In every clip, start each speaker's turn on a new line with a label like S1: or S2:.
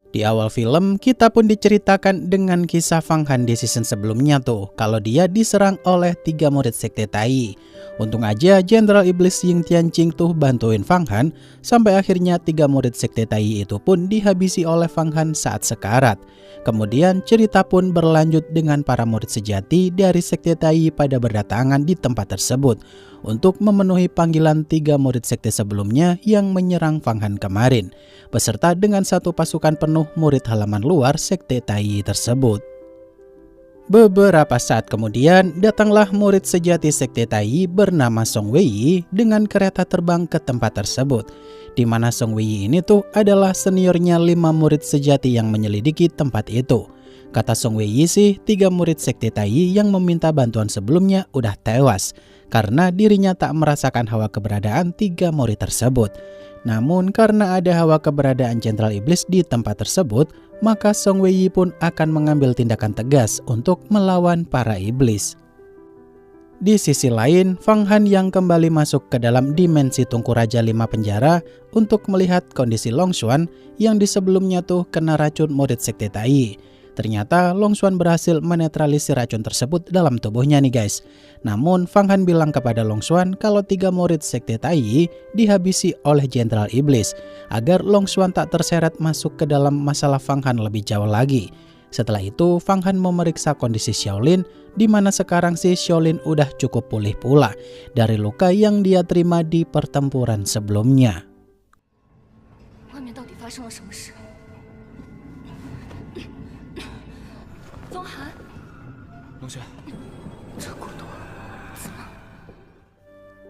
S1: Di awal film, kita pun diceritakan dengan kisah Fang Han di season sebelumnya tuh, kalau dia diserang oleh 3 murid sekte Tai. Untung aja Jenderal Iblis Ying Tianqing tuh bantuin Fang Han, sampai akhirnya 3 murid sekte Tai itu pun dihabisi oleh Fang Han saat sekarat. Kemudian cerita pun berlanjut dengan para murid sejati dari sekte Tai pada berdatangan di tempat tersebut untuk memenuhi panggilan 3 murid sekte sebelumnya yang menyerang Fang Han kemarin, beserta dengan satu pasukan penuh murid halaman luar sekte Tai tersebut. Beberapa saat kemudian, datanglah murid sejati sekte Tai bernama Song Wei dengan kereta terbang ke tempat tersebut, di mana Song Wei ini tuh adalah seniornya 5 murid sejati yang menyelidiki tempat itu. Kata Song Wei sih, 3 murid sekte Tai yang meminta bantuan sebelumnya udah tewas, karena dirinya tak merasakan hawa keberadaan 3 murid tersebut. Namun karena ada hawa keberadaan Jenderal Iblis di tempat tersebut, maka Song Wei pun akan mengambil tindakan tegas untuk melawan para iblis. Di sisi lain, Fang Han yang kembali masuk ke dalam dimensi Tungku Raja 5 penjara untuk melihat kondisi Long Xuan yang di sebelumnya tuh kena racun murid sekte Tai. Ternyata Long Xuan berhasil menetralisir racun tersebut dalam tubuhnya nih guys. Namun Fang Han bilang kepada Long Xuan kalau 3 murid sekte Tai dihabisi oleh Jenderal Iblis, agar Long Xuan tak terseret masuk ke dalam masalah Fang Han lebih jauh lagi. Setelah itu Fang Han memeriksa kondisi Xiaolin, di mana sekarang si Xiaolin udah cukup pulih pula dari luka yang dia terima di pertempuran sebelumnya.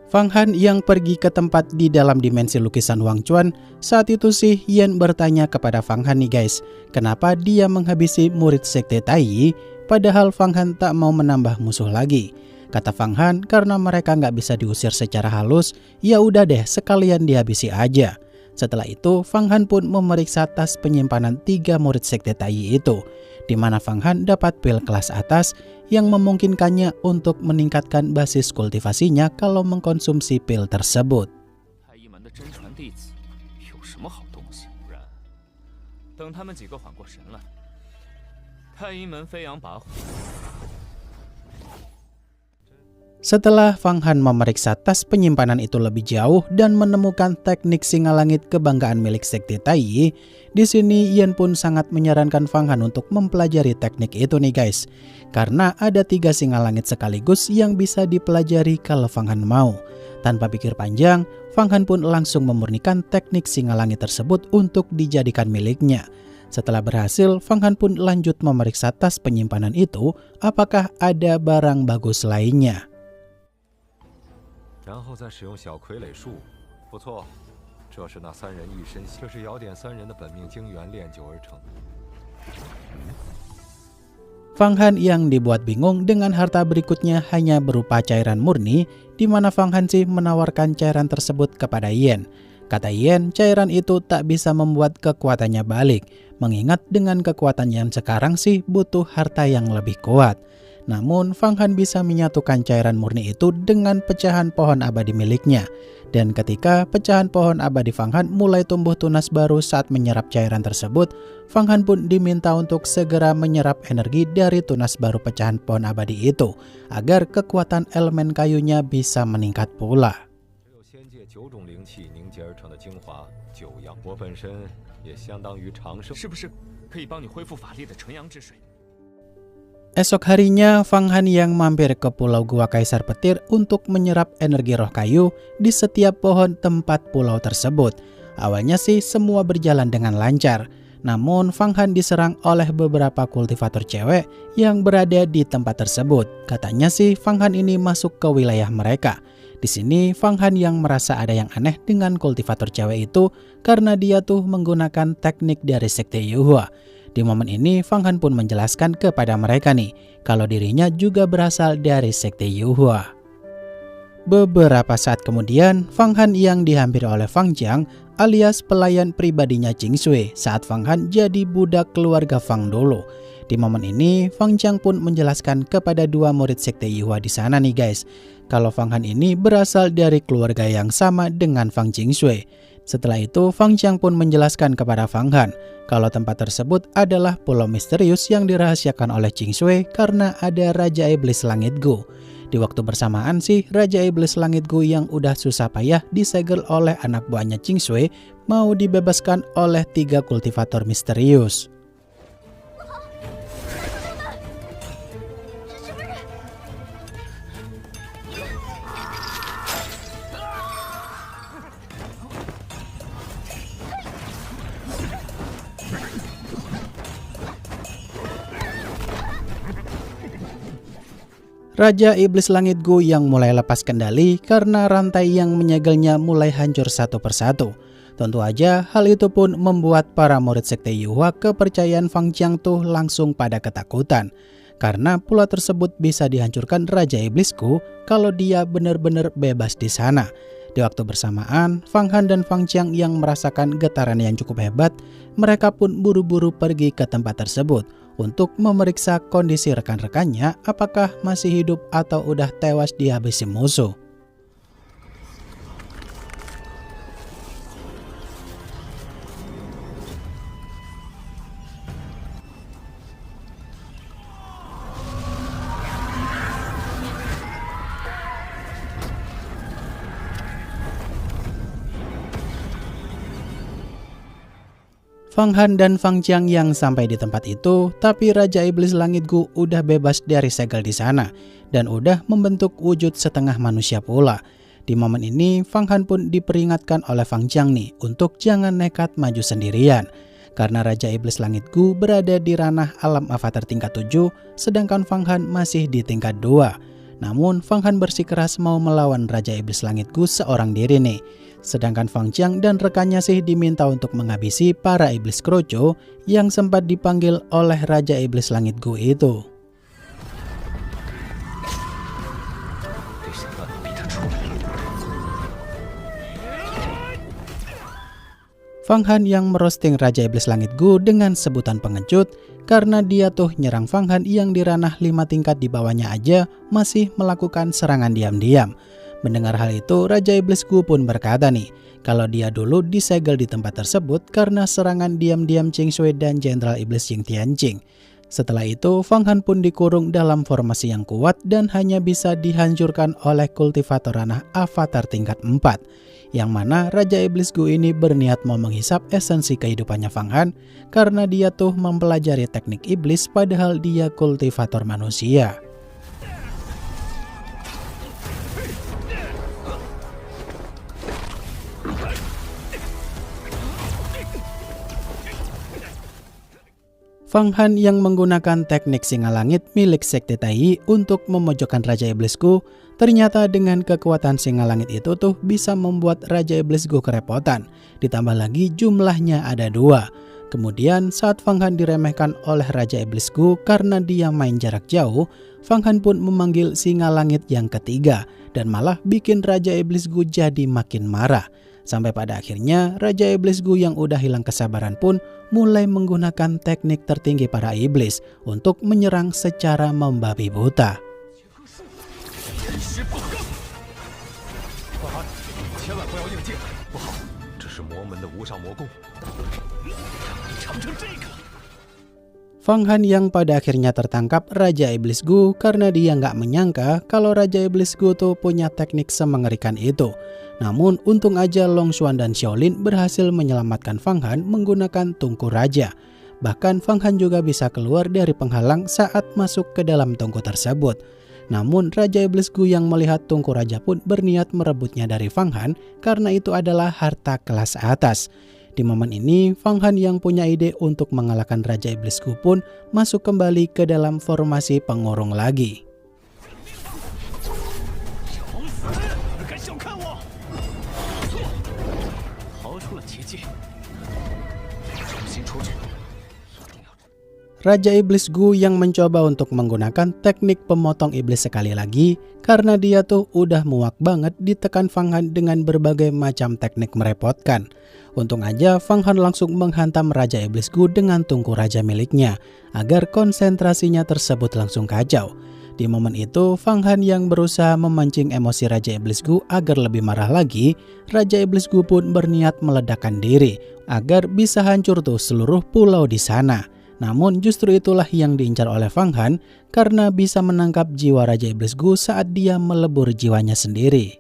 S1: Fang Han yang pergi ke tempat di dalam dimensi lukisan Wang Chuan, saat itu sih Yan bertanya kepada Fang Han nih guys, kenapa dia menghabisi murid sekte Tai, padahal Fang Han tak mau menambah musuh lagi. Kata Fang Han, karena mereka nggak bisa diusir secara halus, ya udah deh sekalian dihabisi aja. Setelah itu Fang Han pun memeriksa tas penyimpanan 3 murid sekte Tai itu, di mana Fang Han dapat pil kelas atas yang memungkinkannya untuk meningkatkan basis kultivasinya kalau mengkonsumsi pil tersebut. Setelah Fang Han memeriksa tas penyimpanan itu lebih jauh dan menemukan teknik singa langit kebanggaan milik sekte Tai, di sini Yan pun sangat menyarankan Fang Han untuk mempelajari teknik itu nih guys, karena ada 3 singa langit sekaligus yang bisa dipelajari kalau Fang Han mau. Tanpa pikir panjang, Fang Han pun langsung memurnikan teknik singa langit tersebut untuk dijadikan miliknya. Setelah berhasil, Fang Han pun lanjut memeriksa tas penyimpanan itu, apakah ada barang bagus lainnya. Fang Han yang dibuat bingung dengan harta berikutnya hanya berupa cairan murni, di mana Fang Han sih menawarkan cairan tersebut kepada Yan. Kata Yan, cairan itu tak bisa membuat kekuatannya balik, mengingat dengan kekuatan Yan sekarang sih butuh harta yang lebih kuat. Namun Fang Han bisa menyatukan cairan murni itu dengan pecahan pohon abadi miliknya. Dan ketika pecahan pohon abadi Fang Han mulai tumbuh tunas baru saat menyerap cairan tersebut, Fang Han pun diminta untuk segera menyerap energi dari tunas baru pecahan pohon abadi itu, agar kekuatan elemen kayunya bisa meningkat pula. Esok harinya, Fang Han yang mampir ke Pulau Gua Kaisar Petir untuk menyerap energi roh kayu di setiap pohon tempat pulau tersebut. Awalnya sih semua berjalan dengan lancar, namun Fang Han diserang oleh beberapa kultivator cewek yang berada di tempat tersebut. Katanya sih Fang Han ini masuk ke wilayah mereka. Di sini Fang Han yang merasa ada yang aneh dengan kultivator cewek itu karena dia tuh menggunakan teknik dari sekte Yuhua. Di momen ini Fang Han pun menjelaskan kepada mereka nih kalau dirinya juga berasal dari sekte Yuhua. Beberapa saat kemudian Fang Han yang dihampiri oleh Fang Jiang alias pelayan pribadinya Ching Sui saat Fang Han jadi budak keluarga Fang dulu. Di momen ini Fang Jiang pun menjelaskan kepada 2 murid sekte Yuhua di sana nih guys, kalau Fang Han ini berasal dari keluarga yang sama dengan Fang Jing Sui. Setelah itu, Fang Qiang pun menjelaskan kepada Fang Han kalau tempat tersebut adalah pulau misterius yang dirahasiakan oleh Qing Shui karena ada Raja Iblis Langit Gu. Di waktu bersamaan sih, Raja Iblis Langit Gu yang udah susah payah disegel oleh anak buahnya Qing Shui mau dibebaskan oleh 3 kultivator misterius. Raja Iblis Langit Gu yang mulai lepas kendali karena rantai yang menyegelnya mulai hancur satu persatu. Tentu aja hal itu pun membuat para murid sekte Yuhua kepercayaan Fang Qiang tuh langsung pada ketakutan. Karena pulau tersebut bisa dihancurkan Raja Iblis Gu kalau dia benar-benar bebas di sana. Di waktu bersamaan, Fang Han dan Fang Qiang yang merasakan getaran yang cukup hebat, mereka pun buru-buru pergi ke tempat tersebut untuk memeriksa kondisi rekan-rekannya apakah masih hidup atau udah tewas dihabisi musuh. Fang Han dan Fang Qiang yang sampai di tempat itu, tapi Raja Iblis Langit Gu udah bebas dari segel di sana dan udah membentuk wujud setengah manusia pula. Di momen ini, Fang Han pun diperingatkan oleh Fang Qiang nih untuk jangan nekat maju sendirian. Karena Raja Iblis Langit Gu berada di ranah alam avatar tingkat 7, sedangkan Fang Han masih di tingkat 2. Namun, Fang Han bersikeras mau melawan Raja Iblis Langit Gu seorang diri nih. Sedangkan Fang Qiang dan rekannya sih diminta untuk menghabisi para iblis kroco yang sempat dipanggil oleh Raja Iblis Langit Gu itu. Fang Han yang merosting Raja Iblis Langit Gu dengan sebutan pengecut karena dia tuh nyerang Fang Han yang di ranah 5 tingkat di bawahnya aja masih melakukan serangan diam-diam. Mendengar hal itu, Raja Iblis Gu pun berkata nih, kalau dia dulu disegel di tempat tersebut karena serangan diam-diam Qing Shui dan Jenderal Iblis Ying Tianqing. Setelah itu, Fang Han pun dikurung dalam formasi yang kuat dan hanya bisa dihancurkan oleh kultivator ranah avatar tingkat 4. Yang mana Raja Iblis Gu ini berniat mau menghisap esensi kehidupannya Fang Han karena dia tuh mempelajari teknik iblis padahal dia kultivator manusia. Fang Han yang menggunakan teknik singa langit milik Sekte Tai untuk memojokkan Raja Iblis Gu, ternyata dengan kekuatan singa langit itu tuh bisa membuat Raja Iblis Gu kerepotan. Ditambah lagi jumlahnya ada 2. Kemudian saat Fang Han diremehkan oleh Raja Iblis Gu karena dia main jarak jauh, Fang Han pun memanggil singa langit yang ketiga dan malah bikin Raja Iblis Gu jadi makin marah. Sampai pada akhirnya Raja Iblis Gu yang udah hilang kesabaran pun mulai menggunakan teknik tertinggi para iblis untuk menyerang secara membabi buta. Fang Han yang pada akhirnya tertangkap Raja Iblis Gu karena dia nggak menyangka kalau Raja Iblis Gu tuh punya teknik semengerikan itu. Namun untung aja Long Xuan dan Xiaolin berhasil menyelamatkan Fang Han menggunakan tungku raja. Bahkan Fang Han juga bisa keluar dari penghalang saat masuk ke dalam tungku tersebut. Namun Raja Iblis Gu yang melihat tungku raja pun berniat merebutnya dari Fang Han karena itu adalah harta kelas atas. Di momen ini, Fang Han yang punya ide untuk mengalahkan Raja Iblis Gu pun masuk kembali ke dalam formasi pengurung lagi. Raja Iblis Gu yang mencoba untuk menggunakan teknik pemotong iblis sekali lagi karena dia tuh udah muak banget ditekan Fang Han dengan berbagai macam teknik merepotkan. Untung aja Fang Han langsung menghantam Raja Iblis Gu dengan tungku raja miliknya agar konsentrasinya tersebut langsung kacau. Di momen itu, Fang Han yang berusaha memancing emosi Raja Iblis Gu agar lebih marah lagi, Raja Iblis Gu pun berniat meledakkan diri agar bisa hancur tuh seluruh pulau di sana. Namun justru itulah yang diincar oleh Fang Han karena bisa menangkap jiwa Raja Iblis Gu saat dia melebur jiwanya sendiri.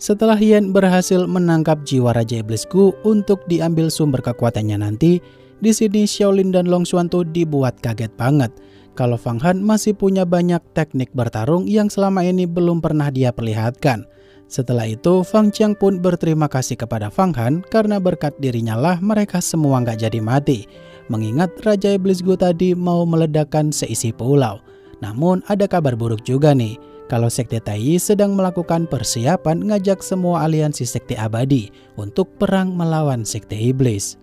S1: Setelah Yan berhasil menangkap jiwa Raja Iblis Gu untuk diambil sumber kekuatannya nanti, di sini Xiaolin dan Long Xuan tuh dibuat kaget banget kalau Fang Han masih punya banyak teknik bertarung yang selama ini belum pernah dia perlihatkan. Setelah itu, Fang Qiang pun berterima kasih kepada Fang Han karena berkat dirinya lah mereka semua nggak jadi mati. Mengingat Raja Iblis Gu tadi mau meledakkan seisi pulau. Namun ada kabar buruk juga nih. Kalau Sekte Tai sedang melakukan persiapan ngajak semua aliansi Sekte Abadi untuk perang melawan Sekte Iblis.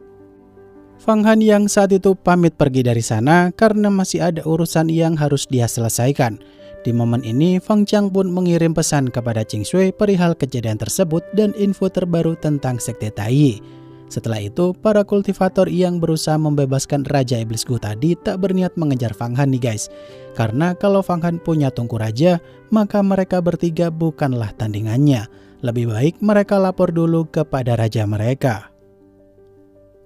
S1: Fang Han yang saat itu pamit pergi dari sana karena masih ada urusan yang harus dia selesaikan. Di momen ini, Fang Qiang pun mengirim pesan kepada Ching Shui perihal kejadian tersebut dan info terbaru tentang Sekte Tai. Setelah itu, para kultivator yang berusaha membebaskan Raja Iblis Gu tadi tak berniat mengejar Fang Han nih guys. Karena kalau Fang Han punya tungku raja, maka mereka bertiga bukanlah tandingannya. Lebih baik mereka lapor dulu kepada raja mereka.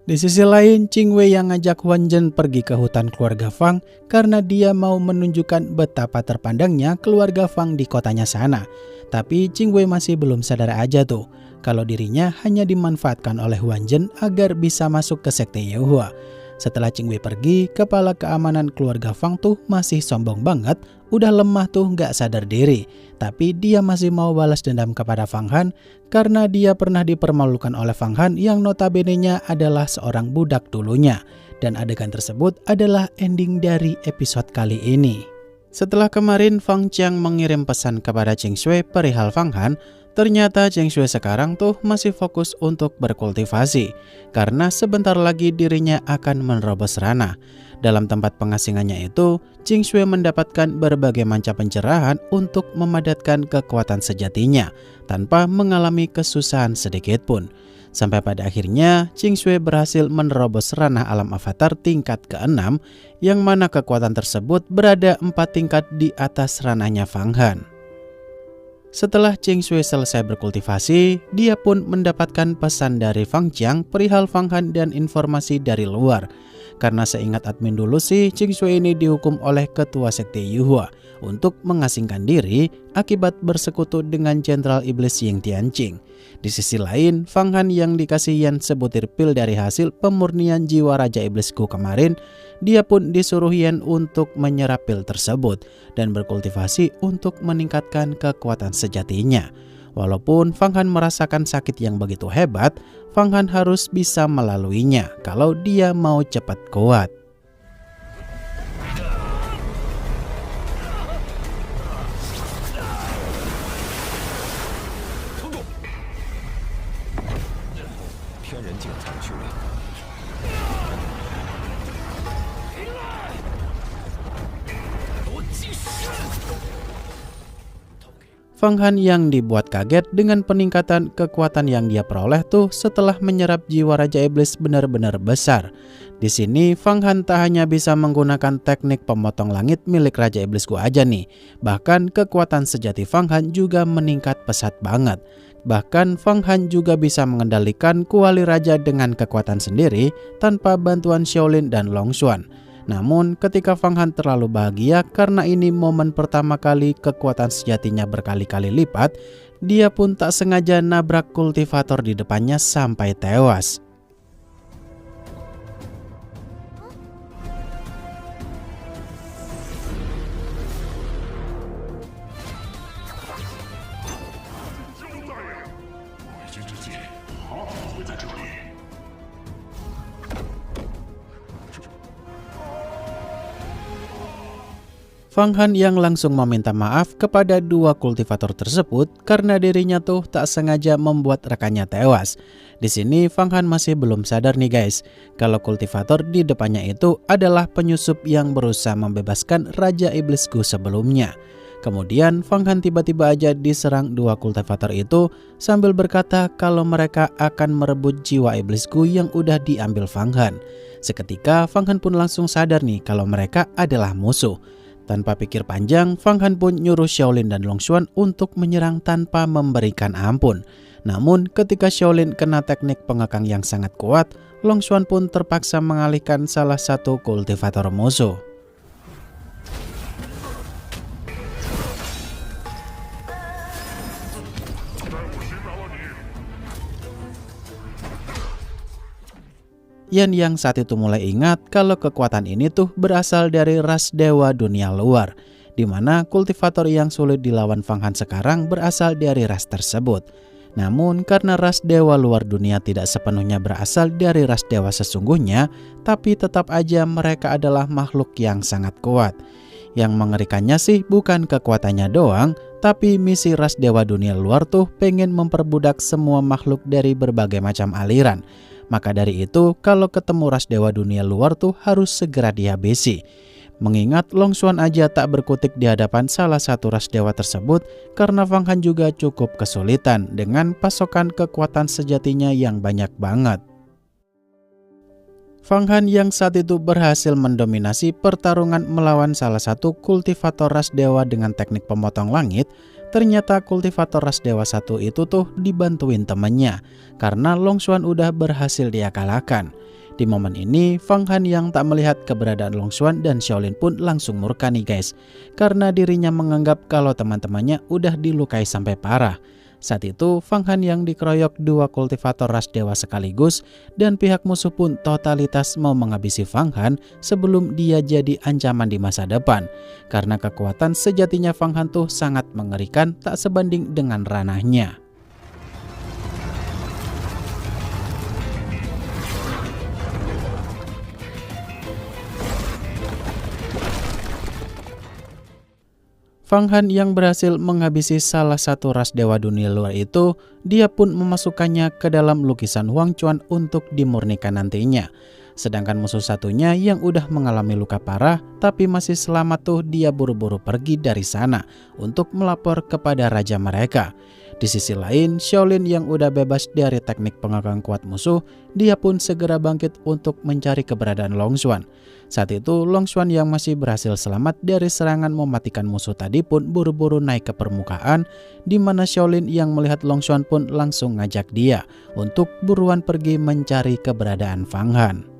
S1: Di sisi lain, Qing Wei yang ngajak Huan Zhen pergi ke hutan keluarga Fang karena dia mau menunjukkan betapa terpandangnya keluarga Fang di kotanya sana. Tapi Qing Wei masih belum sadar aja tuh kalau dirinya hanya dimanfaatkan oleh Huan Zhen agar bisa masuk ke Sekte Yehua. Setelah Qing Wei pergi, kepala keamanan keluarga Fang tuh masih sombong banget, udah lemah tuh gak sadar diri. Tapi dia masih mau balas dendam kepada Fang Han karena dia pernah dipermalukan oleh Fang Han yang notabene-nya adalah seorang budak dulunya. Dan adegan tersebut adalah ending dari episode kali ini. Setelah kemarin Fang Qiang mengirim pesan kepada Ching Shui perihal Fang Han, ternyata Ching Shui sekarang tuh masih fokus untuk berkultivasi karena sebentar lagi dirinya akan menerobos ranah. Dalam tempat pengasingannya itu, Ching Shui mendapatkan berbagai macam pencerahan untuk memadatkan kekuatan sejatinya tanpa mengalami kesusahan sedikit pun. Sampai pada akhirnya, Ching Shui berhasil menerobos ranah alam avatar tingkat ke-6 yang mana kekuatan tersebut berada 4 tingkat di atas ranahnya Fang Han. Setelah Ching Shui selesai berkultivasi, dia pun mendapatkan pesan dari Fang Qiang perihal Fang Han dan informasi dari luar. Karena seingat admin dulu sih, Ching Shui ini dihukum oleh ketua Sekte Yuhua untuk mengasingkan diri akibat bersekutu dengan Jenderal Iblis Ying Tianqing. Di sisi lain, Fang Han yang dikasih Yan sebutir pil dari hasil pemurnian jiwa Raja Iblis Gu kemarin, dia pun disuruh Yan untuk menyerap pil tersebut dan berkultivasi untuk meningkatkan kekuatan sejatinya. Walaupun Fang Han merasakan sakit yang begitu hebat, Fang Han harus bisa melaluinya kalau dia mau cepat kuat. Fang Han yang dibuat kaget dengan peningkatan kekuatan yang dia peroleh tuh setelah menyerap jiwa Raja Iblis benar-benar besar. Di sini Fang Han tak hanya bisa menggunakan teknik pemotong langit milik Raja Iblis Gu aja nih. Bahkan kekuatan sejati Fang Han juga meningkat pesat banget. Bahkan Fang Han juga bisa mengendalikan kuali raja dengan kekuatan sendiri tanpa bantuan Xiaolin dan Long Xuan. Namun ketika Fang Han terlalu bahagia karena ini momen pertama kali kekuatan sejatinya berkali-kali lipat, dia pun tak sengaja nabrak kultivator di depannya sampai tewas. Fang Han yang langsung meminta maaf kepada dua kultivator tersebut karena dirinya tuh tak sengaja membuat rekannya tewas. Di sini Fang Han masih belum sadar nih guys, kalau kultivator di depannya itu adalah penyusup yang berusaha membebaskan Raja Iblis Gu sebelumnya. Kemudian Fang Han tiba-tiba aja diserang dua kultivator itu sambil berkata kalau mereka akan merebut jiwa iblis Gu yang udah diambil Fang Han. Seketika Fang Han pun langsung sadar nih kalau mereka adalah musuh. Tanpa pikir panjang, Fang Han pun nyuruh Xiaolin dan Long Xuan untuk menyerang tanpa memberikan ampun. Namun ketika Xiaolin kena teknik pengekang yang sangat kuat, Long Xuan pun terpaksa mengalihkan salah satu kultivator musuh. Yan yang saat itu mulai ingat kalau kekuatan ini tuh berasal dari ras dewa dunia luar, di mana kultivator yang sulit dilawan Fang Han sekarang berasal dari ras tersebut. Namun karena ras dewa luar dunia tidak sepenuhnya berasal dari ras dewa sesungguhnya, tapi tetap aja mereka adalah makhluk yang sangat kuat. Yang mengerikannya sih bukan kekuatannya doang, tapi misi ras dewa dunia luar tuh pengen memperbudak semua makhluk dari berbagai macam aliran. Maka dari itu, kalau ketemu ras dewa dunia luar tuh harus segera dihabisi. Mengingat Long Xuan aja tak berkutik di hadapan salah satu ras dewa tersebut karena Fang Han juga cukup kesulitan dengan pasokan kekuatan sejatinya yang banyak banget. Fang Han yang saat itu berhasil mendominasi pertarungan melawan salah satu kultivator ras dewa dengan teknik pemotong langit. Ternyata kultivator ras dewa satu itu tuh dibantuin temennya karena Long Xuan udah berhasil dia kalahkan. Di momen ini Fang Han yang tak melihat keberadaan Long Xuan dan Xiaolin pun langsung murka nih guys, karena dirinya menganggap kalau teman-temannya udah dilukai sampai parah. Saat itu Fang Han yang dikeroyok dua kultivator ras dewa sekaligus dan pihak musuh pun totalitas mau menghabisi Fang Han sebelum dia jadi ancaman di masa depan. Karena kekuatan sejatinya Fang Han tuh sangat mengerikan tak sebanding dengan ranahnya. Fang Han yang berhasil menghabisi salah satu ras dewa dunia luar itu, dia pun memasukkannya ke dalam lukisan Huang Chuan untuk dimurnikan nantinya. Sedangkan musuh satunya yang udah mengalami luka parah tapi masih selamat tuh dia buru-buru pergi dari sana untuk melapor kepada raja mereka. Di sisi lain, Xiaolin yang udah bebas dari teknik pengekang kuat musuh, dia pun segera bangkit untuk mencari keberadaan Long Xuan. Saat itu Long Xuan yang masih berhasil selamat dari serangan mematikan musuh tadi pun buru-buru naik ke permukaan, di mana Xiaolin yang melihat Long Xuan pun langsung ngajak dia untuk buruan pergi mencari keberadaan Fang Han.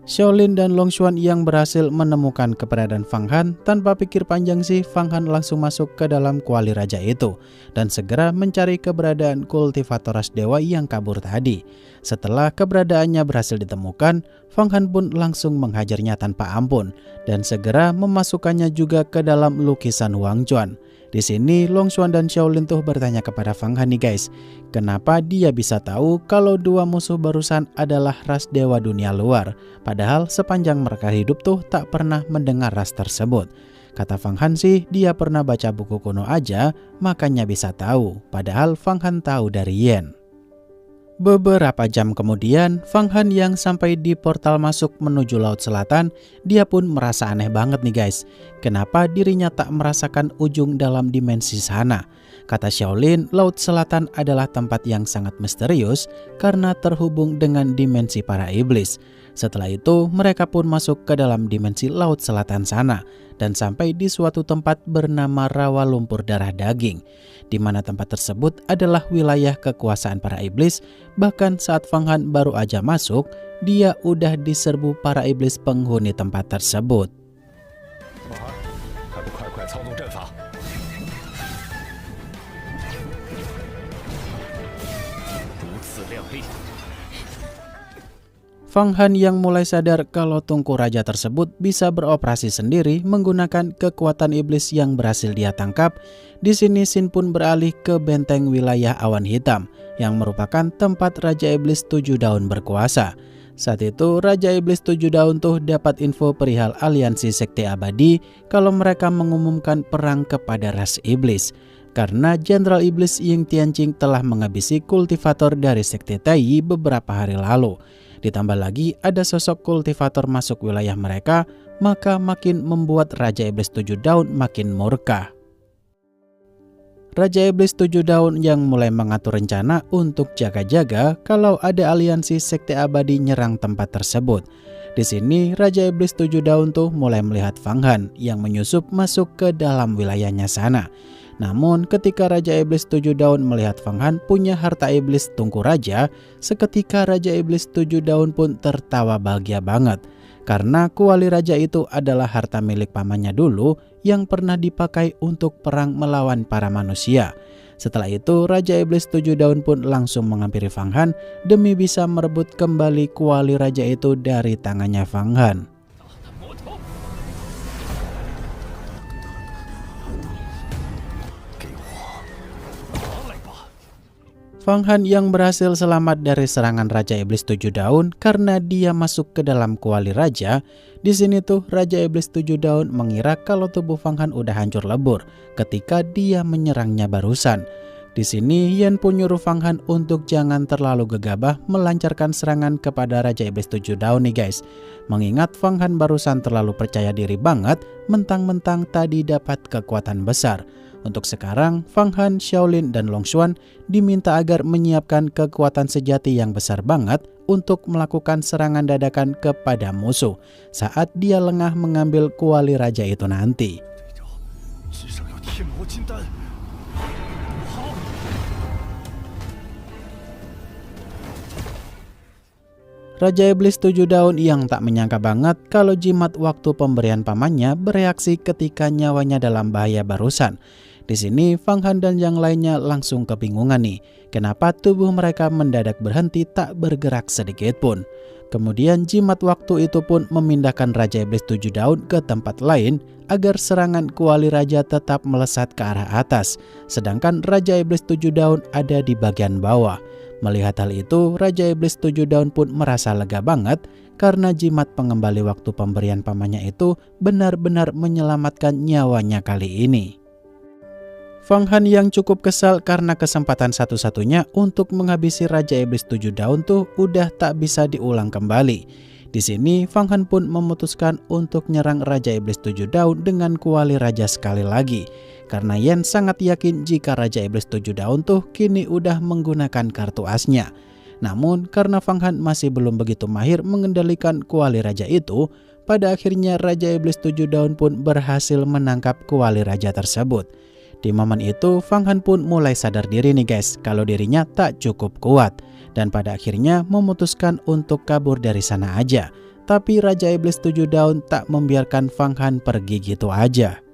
S1: Xiaolin dan Long Xuan yang berhasil menemukan keberadaan Fang Han, tanpa pikir panjang sih Fang Han langsung masuk ke dalam kuali raja itu dan segera mencari keberadaan kultivator ras dewa yang kabur tadi. Setelah keberadaannya berhasil ditemukan, Fang Han pun langsung menghajarnya tanpa ampun dan segera memasukkannya juga ke dalam lukisan Huang Chuan. Di sini Long Xuan dan Xiaolin tuh bertanya kepada Fang Han nih guys, kenapa dia bisa tahu kalau dua musuh barusan adalah ras dewa dunia luar, padahal sepanjang mereka hidup tuh tak pernah mendengar ras tersebut. Kata Fang Han sih dia pernah baca buku kuno aja, makanya bisa tahu, padahal Fang Han tahu dari Yen. Beberapa jam kemudian, Fang Han yang sampai di portal masuk menuju Laut Selatan, dia pun merasa aneh banget nih guys. Kenapa dirinya tak merasakan ujung dalam dimensi sana? Kata Xiaolin, Laut Selatan adalah tempat yang sangat misterius karena terhubung dengan dimensi para iblis. Setelah itu, mereka pun masuk ke dalam dimensi Laut Selatan sana dan sampai di suatu tempat bernama Rawa Lumpur Darah Daging, di mana tempat tersebut adalah wilayah kekuasaan para iblis. Bahkan saat Fang Han baru aja masuk, dia udah diserbu para iblis penghuni tempat tersebut. Fang Han yang mulai sadar kalau tungku raja tersebut bisa beroperasi sendiri menggunakan kekuatan iblis yang berhasil dia tangkap. Di sini Xin pun beralih ke benteng wilayah awan hitam yang merupakan tempat Raja Iblis 7 Daun berkuasa. Saat itu Raja Iblis 7 Daun tuh dapat info perihal aliansi sekte abadi kalau mereka mengumumkan perang kepada ras iblis. Karena Jenderal Iblis Ying Tianqing telah menghabisi kultivator dari sekte Tai beberapa hari lalu. Ditambah lagi ada sosok kultivator masuk wilayah mereka, maka makin membuat Raja Iblis 7 Daun makin murka. Raja Iblis 7 Daun yang mulai mengatur rencana untuk jaga-jaga kalau ada aliansi sekte abadi nyerang tempat tersebut. Di sini Raja Iblis 7 Daun tuh mulai melihat Fang Han yang menyusup masuk ke dalam wilayahnya sana. Namun ketika Raja Iblis 7 Daun melihat Fang Han punya harta iblis Tungku Raja, seketika Raja Iblis 7 Daun pun tertawa bahagia banget. Karena kuali raja itu adalah harta milik pamannya dulu yang pernah dipakai untuk perang melawan para manusia. Setelah itu Raja Iblis 7 Daun pun langsung menghampiri Fang Han demi bisa merebut kembali kuali raja itu dari tangannya Fang Han. Fang Han yang berhasil selamat dari serangan Raja Iblis 7 Daun karena dia masuk ke dalam kuali raja. Di sini tuh Raja Iblis 7 Daun mengira kalau tubuh Fang Han udah hancur lebur ketika dia menyerangnya barusan. Di sini Yan pun nyuruh Fang Han untuk jangan terlalu gegabah melancarkan serangan kepada Raja Iblis 7 Daun nih guys. Mengingat Fang Han barusan terlalu percaya diri banget mentang-mentang tadi dapat kekuatan besar. Untuk sekarang, Fang Han, Shaolin, dan Long Xuan diminta agar menyiapkan kekuatan sejati yang besar banget untuk melakukan serangan dadakan kepada musuh saat dia lengah mengambil kuali raja itu nanti. Raja Iblis 7 Daun yang tak menyangka banget kalau jimat waktu pemberian pamannya bereaksi ketika nyawanya dalam bahaya barusan. Di sini Fang Han dan yang lainnya langsung kebingungan nih, kenapa tubuh mereka mendadak berhenti tak bergerak sedikit pun. Kemudian jimat waktu itu pun memindahkan Raja Iblis 7 Daun ke tempat lain agar serangan kuali raja tetap melesat ke arah atas, sedangkan Raja Iblis 7 Daun ada di bagian bawah. Melihat hal itu, Raja Iblis 7 Daun pun merasa lega banget karena jimat pengembali waktu pemberian pamannya itu benar-benar menyelamatkan nyawanya kali ini. Fang Han yang cukup kesal karena kesempatan satu-satunya untuk menghabisi Raja Iblis 7 Daun tuh udah tak bisa diulang kembali. Di sini Fang Han pun memutuskan untuk nyerang Raja Iblis 7 Daun dengan kuali raja sekali lagi. Karena Yan sangat yakin jika Raja Iblis 7 Daun tuh kini udah menggunakan kartu asnya. Namun karena Fang Han masih belum begitu mahir mengendalikan kuali raja itu, pada akhirnya Raja Iblis 7 Daun pun berhasil menangkap kuali raja tersebut. Di momen itu Fang Han pun mulai sadar diri nih guys kalau dirinya tak cukup kuat dan pada akhirnya memutuskan untuk kabur dari sana aja. Tapi Raja Iblis 7 Daun tak membiarkan Fang Han pergi gitu aja.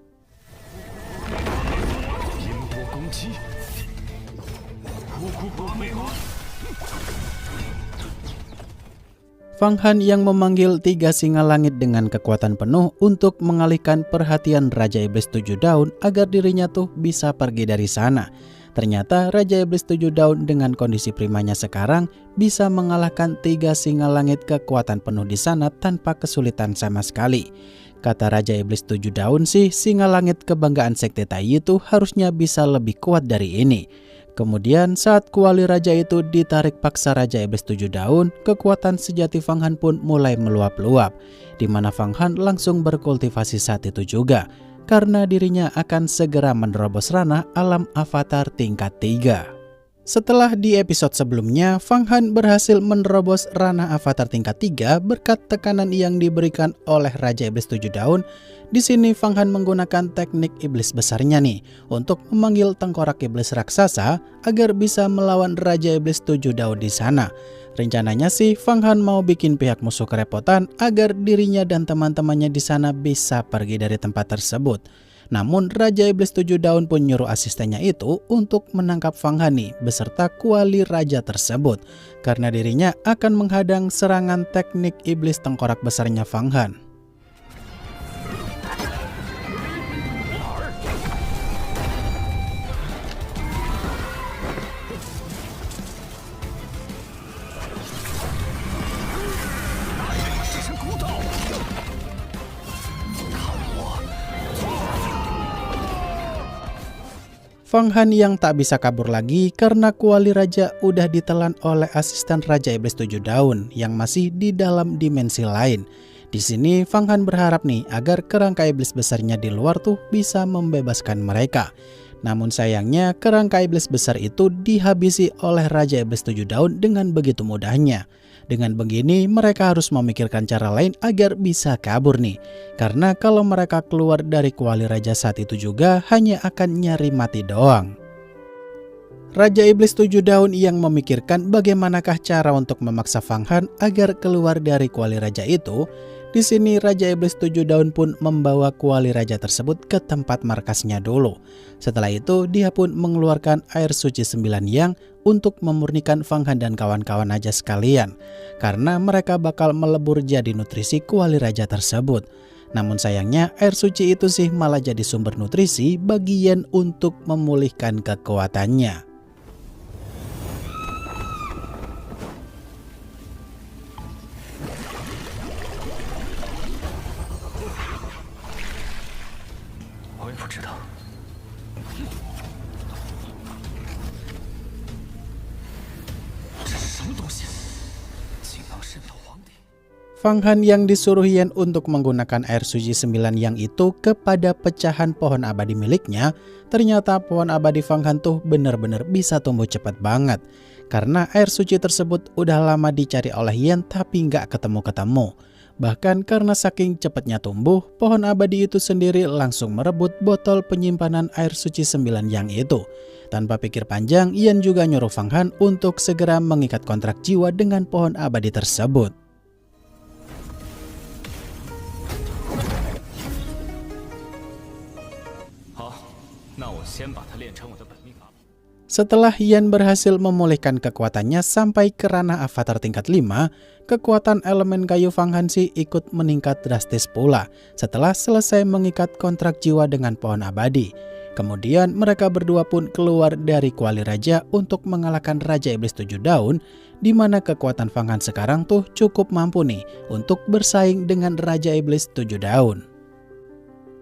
S1: Fang Han yang memanggil 3 singa langit dengan kekuatan penuh untuk mengalihkan perhatian Raja Iblis 7 Daun agar dirinya tuh bisa pergi dari sana. Ternyata Raja Iblis 7 Daun dengan kondisi primanya sekarang bisa mengalahkan 3 singa langit kekuatan penuh di sana tanpa kesulitan sama sekali. Kata Raja Iblis 7 Daun sih, singa langit kebanggaan sekte Tai itu harusnya bisa lebih kuat dari ini. Kemudian saat kuali raja itu ditarik paksa Raja Iblis 7 Daun, kekuatan sejati Fang Han pun mulai meluap-luap, di mana Fang Han langsung berkultivasi saat itu juga, karena dirinya akan segera menerobos ranah alam avatar tingkat 3. Setelah di episode sebelumnya, Fang Han berhasil menerobos ranah avatar tingkat 3 berkat tekanan yang diberikan oleh Raja Iblis 7 Daun. Di sini Fang Han menggunakan teknik iblis besarnya nih untuk memanggil tengkorak iblis raksasa agar bisa melawan Raja Iblis 7 Daun di sana. Rencananya sih Fang Han mau bikin pihak musuh kerepotan agar dirinya dan teman-temannya di sana bisa pergi dari tempat tersebut. Namun Raja Iblis 7 Daun pun nyuruh asistennya itu untuk menangkap Fang Han nih beserta kuali raja tersebut karena dirinya akan menghadang serangan teknik iblis tengkorak besarnya Fang Han. Fang Han yang tak bisa kabur lagi karena kuali raja udah ditelan oleh asisten Raja Iblis 7 Daun yang masih di dalam dimensi lain. Di sini Fang Han berharap nih agar kerangka iblis besarnya di luar tuh bisa membebaskan mereka. Namun sayangnya kerangka iblis besar itu dihabisi oleh Raja Iblis 7 Daun dengan begitu mudahnya. Dengan begini mereka harus memikirkan cara lain agar bisa kabur nih. Karena kalau mereka keluar dari kuali raja saat itu juga hanya akan nyari mati doang. Raja Iblis 7 Daun yang memikirkan bagaimanakah cara untuk memaksa Fang Han agar keluar dari kuali raja itu. Di sini Raja Iblis 7 Daun pun membawa kuali raja tersebut ke tempat markasnya dulu. Setelah itu dia pun mengeluarkan air suci 9 yang untuk memurnikan Fang Han dan kawan-kawan aja sekalian. Karena mereka bakal melebur jadi nutrisi kuali raja tersebut. Namun sayangnya air suci itu sih malah jadi sumber nutrisi bagi Yan untuk memulihkan kekuatannya. Fang Han yang disuruh Yan untuk menggunakan air suci 9 yang itu kepada pecahan pohon abadi miliknya, ternyata pohon abadi Fang Han tuh bener-bener bisa tumbuh cepat banget. Karena air suci tersebut udah lama dicari oleh Yan tapi nggak ketemu-ketemu. Bahkan karena saking cepatnya tumbuh, pohon abadi itu sendiri langsung merebut botol penyimpanan air suci 9 yang itu. Tanpa pikir panjang, Yan juga nyuruh Fang Han untuk segera mengikat kontrak jiwa dengan pohon abadi tersebut. Setelah Yan berhasil memulihkan kekuatannya sampai ke ranah avatar tingkat 5, kekuatan elemen kayu Fang Han sih ikut meningkat drastis pula setelah selesai mengikat kontrak jiwa dengan pohon abadi. Kemudian mereka berdua pun keluar dari kuali raja untuk mengalahkan Raja Iblis 7 Daun, di mana kekuatan Fang Han sekarang tuh cukup mampu nih untuk bersaing dengan Raja Iblis 7 Daun.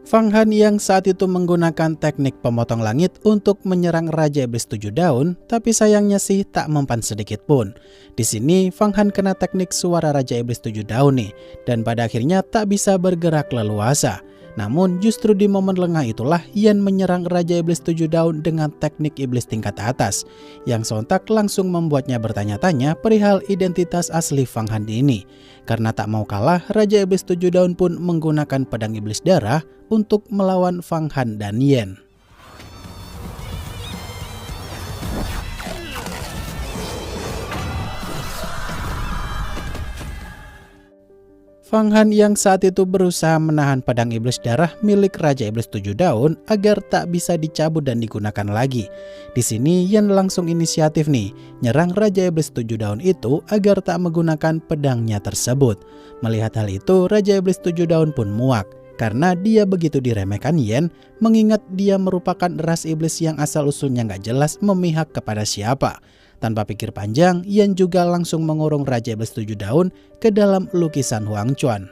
S1: Fang Han yang saat itu menggunakan teknik pemotong langit untuk menyerang Raja Iblis 7 Daun, tapi sayangnya sih tak mempan sedikit pun. Di sini Fang Han kena teknik suara Raja Iblis 7 Daun nih, dan pada akhirnya tak bisa bergerak leluasa. Namun justru di momen lengah itulah Yan menyerang Raja Iblis 7 Daun dengan teknik iblis tingkat atas, yang sontak langsung membuatnya bertanya-tanya perihal identitas asli Fang Han ini. Karena tak mau kalah, Raja Iblis 7 Daun pun menggunakan pedang iblis darah untuk melawan Fang Han dan Yan. Fang Han yang saat itu berusaha menahan pedang iblis darah milik Raja Iblis 7 Daun agar tak bisa dicabut dan digunakan lagi. Di sini Yan langsung inisiatif nih, nyerang Raja Iblis 7 Daun itu agar tak menggunakan pedangnya tersebut. Melihat hal itu, Raja Iblis 7 Daun pun muak. Karena dia begitu diremehkan Yan, mengingat dia merupakan ras iblis yang asal-usulnya nggak jelas memihak kepada siapa. Tanpa pikir panjang, Yan juga langsung mengurung Raja Iblis 7 Daun ke dalam lukisan Huang Chuan.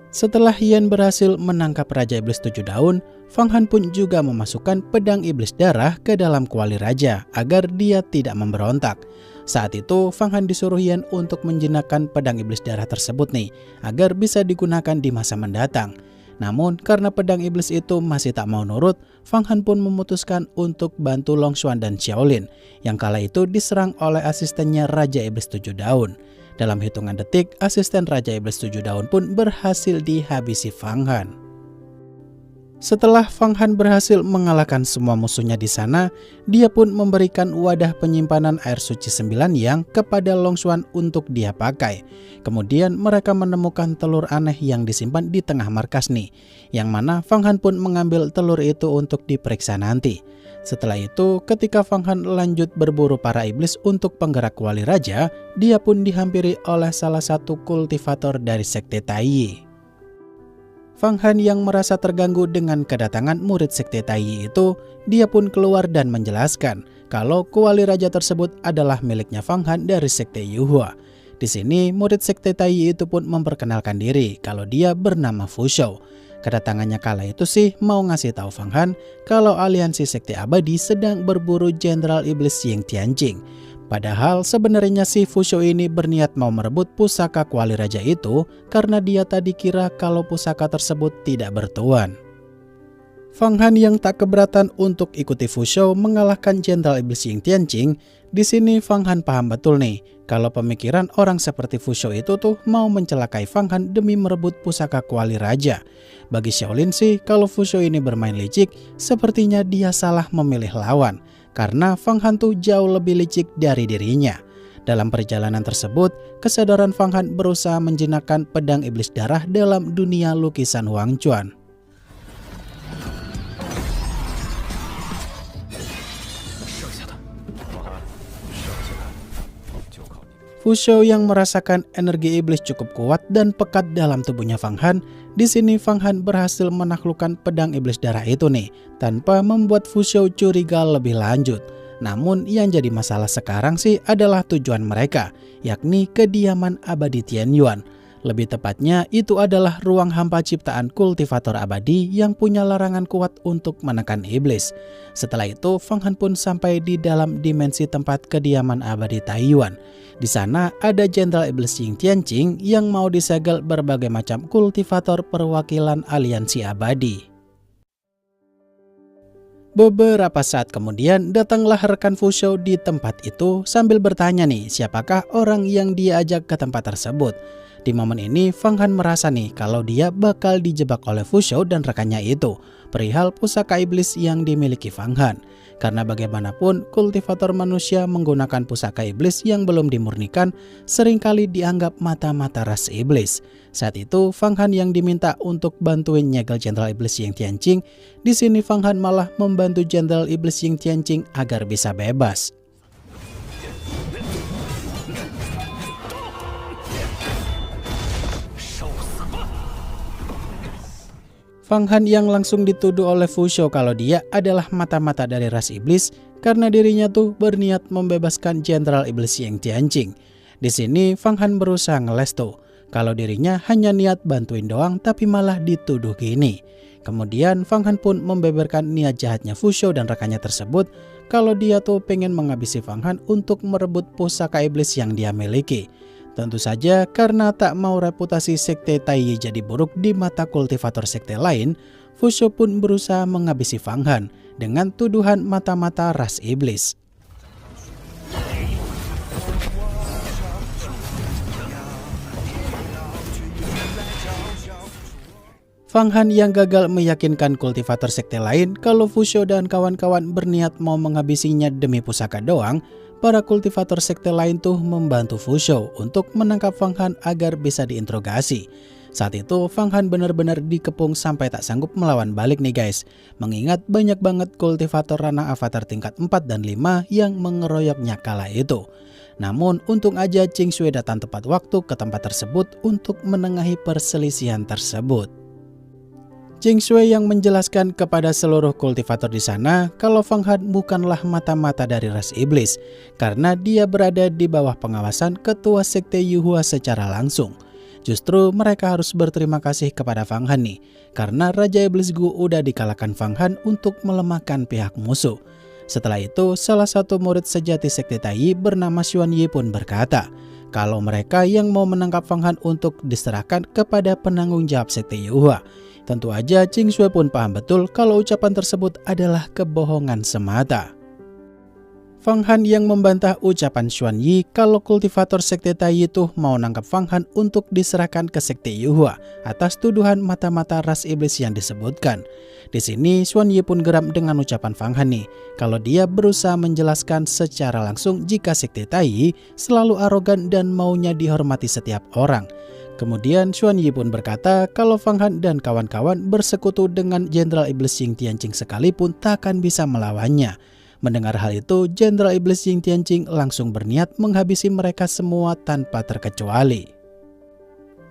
S1: Setelah Yan berhasil menangkap Raja Iblis 7 Daun, Fang Han pun juga memasukkan pedang iblis darah ke dalam kuali raja agar dia tidak memberontak. Saat itu Fang Han disuruh Yan untuk menjinakkan pedang iblis darah tersebut nih, agar bisa digunakan di masa mendatang. Namun karena pedang iblis itu masih tak mau nurut, Fang Han pun memutuskan untuk bantu Long Xuan dan Xiaolin yang kala itu diserang oleh asistennya Raja Iblis 7 Daun. Dalam hitungan detik, asisten Raja Iblis 7 Daun pun berhasil dihabisi Fang Han. Setelah Fang Han berhasil mengalahkan semua musuhnya di sana, dia pun memberikan wadah penyimpanan air suci 9 yang kepada Long Xuan untuk dia pakai. Kemudian mereka menemukan telur aneh yang disimpan di tengah markas nih, yang mana Fang Han pun mengambil telur itu untuk diperiksa nanti. Setelah itu, ketika Fang Han lanjut berburu para iblis untuk penggerak kuali raja, dia pun dihampiri oleh salah satu kultivator dari sekte Taiyi. Fang Han yang merasa terganggu dengan kedatangan murid sekte Taiyi itu, dia pun keluar dan menjelaskan kalau kuali raja tersebut adalah miliknya Fang Han dari sekte Yuhua. Di sini murid sekte Taiyi itu pun memperkenalkan diri kalau dia bernama Fu Shou. Kedatangannya kala itu sih mau ngasih tahu Fang Han kalau aliansi sekte abadi sedang berburu Jenderal Iblis Ying Tianjing. Padahal sebenarnya si Fu Shou ini berniat mau merebut pusaka kuali raja itu karena dia tadi kira kalau pusaka tersebut tidak bertuan. Fang Han yang tak keberatan untuk ikuti Fushou mengalahkan Jenderal Iblis Ying Tianqing. Di sini Fang Han paham betul nih, kalau pemikiran orang seperti Fushou itu tuh mau mencelakai Fang Han demi merebut pusaka kuali raja. Bagi Shaolin sih, kalau Fushou ini bermain licik, sepertinya dia salah memilih lawan, karena Fang Han tuh jauh lebih licik dari dirinya. Dalam perjalanan tersebut, kesadaran Fang Han berusaha menjinakkan pedang iblis darah dalam dunia lukisan Huang Chuan. Fushou yang merasakan energi iblis cukup kuat dan pekat dalam tubuhnya Fang Han. Di sini Fang Han berhasil menaklukkan pedang iblis darah itu nih, tanpa membuat Fushou curiga lebih lanjut. Namun yang jadi masalah sekarang sih adalah tujuan mereka, yakni kediaman abadi Tianyuan. Lebih tepatnya itu adalah ruang hampa ciptaan kultivator abadi yang punya larangan kuat untuk menekan iblis. Setelah itu Fang Han pun sampai di dalam dimensi tempat kediaman abadi Taiyuan. Di sana ada Jenderal Iblis Ying Tianqing yang mau disegel berbagai macam kultivator perwakilan aliansi abadi. Beberapa saat kemudian datanglah rekan Fushou di tempat itu sambil bertanya nih siapakah orang yang dia ajak ke tempat tersebut. Di momen ini Fang Han merasa nih kalau dia bakal dijebak oleh Fushou dan rekannya itu perihal pusaka iblis yang dimiliki Fang Han. Karena bagaimanapun kultivator manusia menggunakan pusaka iblis yang belum dimurnikan seringkali dianggap mata-mata ras iblis. Saat itu Fang Han yang diminta untuk bantuin nyegel Jenderal Iblis Ying Tianqing. Di sini Fang Han malah membantu Jenderal Iblis Ying Tianqing agar bisa bebas. Fang Han yang langsung dituduh oleh Fushou kalau dia adalah mata-mata dari ras iblis karena dirinya tuh berniat membebaskan Jenderal Iblis Ying Tianqing. Di sini Fang Han berusaha ngeles tuh kalau dirinya hanya niat bantuin doang tapi malah dituduh gini. Kemudian Fang Han pun membeberkan niat jahatnya Fushou dan rekannya tersebut kalau dia tuh pengen menghabisi Fang Han untuk merebut pusaka iblis yang dia miliki. Tentu saja karena tak mau reputasi sekte Taiyi jadi buruk di mata kultivator sekte lain, Fushou pun berusaha menghabisi Fang Han dengan tuduhan mata-mata ras iblis. Fang Han yang gagal meyakinkan kultivator sekte lain kalau Fushou dan kawan-kawan berniat mau menghabisinya demi pusaka doang, para kultivator sekte lain tuh membantu Fushou untuk menangkap Fang Han agar bisa diinterogasi. Saat itu Fang Han benar-benar dikepung sampai tak sanggup melawan balik nih guys. Mengingat banyak banget kultivator ranah avatar tingkat 4 dan 5 yang mengeroyoknya kala itu. Namun untung aja Ching Shui datang tepat waktu ke tempat tersebut untuk menengahi perselisihan tersebut. Ching Shui yang menjelaskan kepada seluruh kultivator di sana kalau Fang Han bukanlah mata-mata dari ras iblis karena dia berada di bawah pengawasan ketua sekte Yuhua secara langsung. Justru mereka harus berterima kasih kepada Fang Han nih karena Raja Iblis Gu udah dikalahkan Fang Han untuk melemahkan pihak musuh. Setelah itu salah satu murid sejati sekte Taiyi bernama Xuan Yi pun berkata kalau mereka yang mau menangkap Fang Han untuk diserahkan kepada penanggung jawab sekte Yuhua. Tentu aja Ching Shui pun paham betul kalau ucapan tersebut adalah kebohongan semata. Fang Han yang membantah ucapan Xuan Yi kalau kultivator sekte Taiyi itu mau nangkap Fang Han untuk diserahkan ke sekte Yuhua atas tuduhan mata-mata ras iblis yang disebutkan. Di sini Xuan Yi pun geram dengan ucapan Fang Han nih, kalau dia berusaha menjelaskan secara langsung jika sekte Taiyi selalu arogan dan maunya dihormati setiap orang. Kemudian Xuan Yi pun berkata kalau Fang Han dan kawan-kawan bersekutu dengan Jenderal Iblis Ying Tianqing sekalipun tak akan bisa melawannya. Mendengar hal itu, Jenderal Iblis Ying Tianqing langsung berniat menghabisi mereka semua tanpa terkecuali.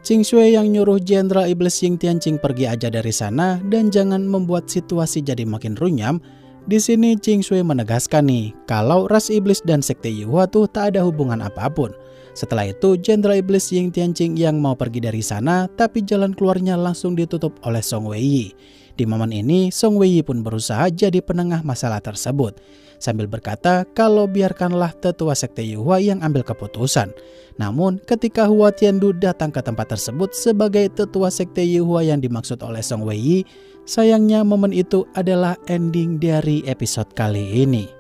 S1: Ching Shui yang nyuruh Jenderal Iblis Ying Tianqing pergi aja dari sana dan jangan membuat situasi jadi makin runyam. Di sini Ching Shui menegaskan nih kalau ras iblis dan sekte Yuhua tuh tak ada hubungan apapun. Setelah itu Jenderal Iblis Ying Tianqing yang mau pergi dari sana tapi jalan keluarnya langsung ditutup oleh Song Weiyi. Di momen ini Song Weiyi pun berusaha jadi penengah masalah tersebut sambil berkata kalau biarkanlah tetua sekte Yuhua yang ambil keputusan. Namun ketika Hua Tiandu datang ke tempat tersebut sebagai tetua sekte Yuhua yang dimaksud oleh Song Weiyi, Sayangnya momen itu adalah ending dari episode kali ini.